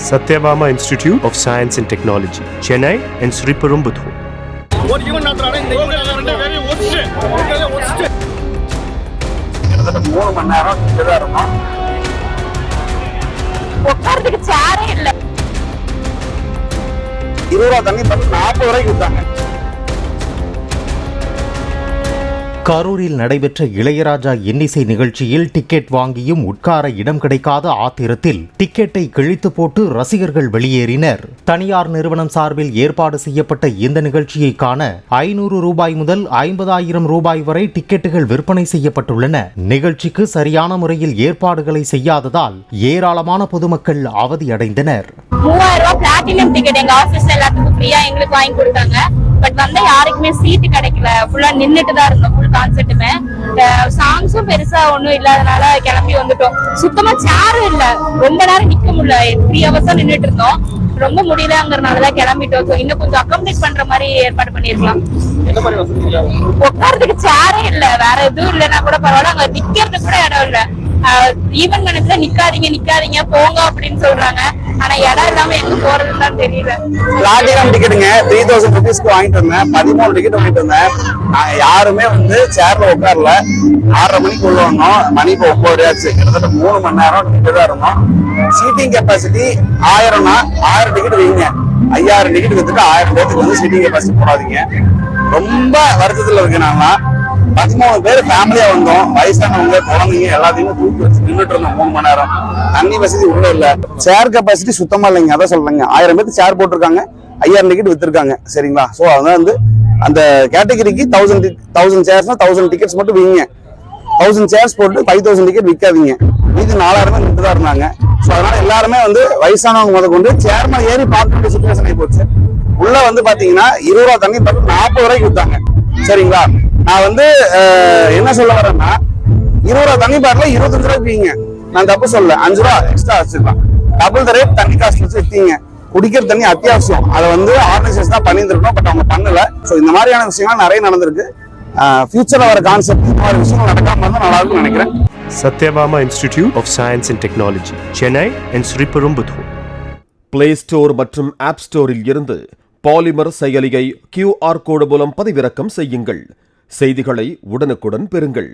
Satyabama Institute of Science and Technology, Chennai and Sriperumbudur. உட்கார்றதுக்கு சேரே இல்ல. 20 ரூபா தண்ணி 40 ரூபாய்க்கு வித்தாங்க. கரூரில் நடைபெற்ற இளையராஜா இன்னிசை நிகழ்ச்சியில் டிக்கெட் வாங்கியும் உட்கார இடம் கிடைக்காத ஆத்திரத்தில் டிக்கெட்டை கிழித்து போட்டு ரசிகர்கள் வெளியேறினர். தனியார் நிறுவனம் சார்பில் ஏற்பாடு செய்யப்பட்ட இந்த நிகழ்ச்சியை காண 500 ரூபாய் முதல் 50,000 ரூபாய் வரை டிக்கெட்டுகள் விற்பனை செய்யப்பட்டுள்ளன. நிகழ்ச்சிக்கு சரியான முறையில் ஏற்பாடுகளை செய்யாததால் ஏராளமான பொதுமக்கள் அவதியடைந்தனர். 3000 ரூபாய் பிளாட்டினம் டிக்கெட் எங்க ஆபீஸ்ல எல்லாத்துக்கும் ஃப்ரீயா எங்களுக்கு வாங்கி கொடுத்தாங்க. பட் வந்து யாருக்குமே சீட் கிடைக்கல. ஃபுல்லா நின்னுட்டு தான் இருந்தோம். ஃபுல் கான்செர்ட்டுமே சாங்ஸும் பெருசா ஒண்ணும் இல்லாதனால கிளம்பி வந்துட்டோம். சுத்தமா சேரும் இல்ல. ரொம்ப நேரம் நிக்க முடியல. 3 hours நின்னுட்டு இருந்தோம். ரொம்ப முடியலங்கிறதுனாலதான் கிளம்பிட்டோம். இன்னும் கொஞ்சம் அக்காமடேட் பண்ற மாதிரி ஏற்பாடு பண்ணிருக்கலாம். உட்கார்றதுக்கு சேரே இல்ல. வேற எதுவும் இல்லைன்னா கூட பரவாயில்ல. அங்க நிக்கிறதுக்கு கூட இடம் இல்ல. ஈவன் கணக்குல நிக்காதீங்க போங்க அப்படின்னு சொல்றாங்க. ஆனா இடம் இல்லாம எங்க போறதுன்னு தான் தெரியல. பிளாட்டினம் டிக்கெட்டுங்க 3000 rupeesக்கு வாங்கிட்டு வந்தேன். 13 டிக்கெட் வாங்கிட்டு வந்தேன். நாங்க யாருமே வந்து சேர்ல உட்காரல. 6:30 மணிக்கு உள்ள வந்தோம். மணி இப்போ 9 ஆச்சு. கிட்டத்தட்ட 3 மணி நேரம் நின்றுதான் இருந்தோம். சீட்டிங் கெப்பாசிட்டி 1000னா 1000 டிக்கெட் வைங்க. 5000 டிக்கெட் வித்துட்டு 1000 பேருக்கு வந்து சீட்டிங் கெப்பாசிட்டி போடாதீங்க. ரொம்ப வருத்தத்துல இருக்கு. நாங்க 13 பேர் ஃபேமிலியா வந்தோம். வயசானவங்க குழந்தைங்க எல்லாத்தையுமே தூக்கி வச்சு நின்றுட்டு இருந்தோம் 3 மணி நேரம். தண்ணி வசதி உள்ள இல்ல. சேர் கெப்பாசிட்டி சுத்தமா இல்லைங்க. அதான் சொல்றேங்க. 1000 பேருக்கு சேர் போட்டிருக்காங்க. 5000 டிக்கெட் வித்துருக்காங்க. சரிங்களா? சோ அதான் வந்து அந்த கேட்டகரிக்கு 1000 சேர்ஸ்னா 1000 டிக்கெட்ஸ் மட்டும் வைங்க. 1000 சேர்ஸ் போட்டு 5000 டிக்கெட் விற்காதீங்க. இது 4000 பேர் நின்று தான் இருந்தாங்க. ஸோ அதனால எல்லாருமே வந்து வயசானவங்க முத கொண்டு சேர் மேல ஏறி பார்க்க சுச்சுவேஷன் ஆகி போச்சு. உள்ள வந்து பாத்தீங்கன்னா 20 ரூபா தண்ணி 40 ரூபாய்க்கு வித்தாங்க. சரிங்களா? நான் வந்து என்ன சொல்ல வரேன்னா 20 ரூபா தண்ணி பாட்டில 25 ரூபாய்க்கு வைங்க. நான் தப்பு சொல்ல 5 ரூபா எக்ஸ்ட்ரா வச்சிருக்கலாம். டபுள் த ரேட் தண்ணி காஸ்ட் வச்சு வித்தீங்க. குடிக்கிற தண்ணி அத்தியாவசியம். அதை வந்து ஆர்கனைசேஷன் தான் பண்ணியிருந்திருக்கணும். பட் அவங்க பண்ணல. ஸோ இந்த மாதிரியான விஷயங்கள் நிறைய நடந்திருக்கு. ஃபியூச்சர்ல வர கான்செப்ட் இந்த மாதிரி விஷயங்கள் நடக்காம இருந்தால் நல்லா இருக்கும்னு நினைக்கிறேன். Satyabama Institute of Science and Technology, Chennai and Sriperumbudur. Play store மற்றும் ஆப் ஸ்டோரில் இருந்து பாலிமர் செயலியை QR கோடு மூலம் பதிவிறக்கம் செய்யுங்கள். செய்திகளை உடனுக்குடன் பெறுங்கள்.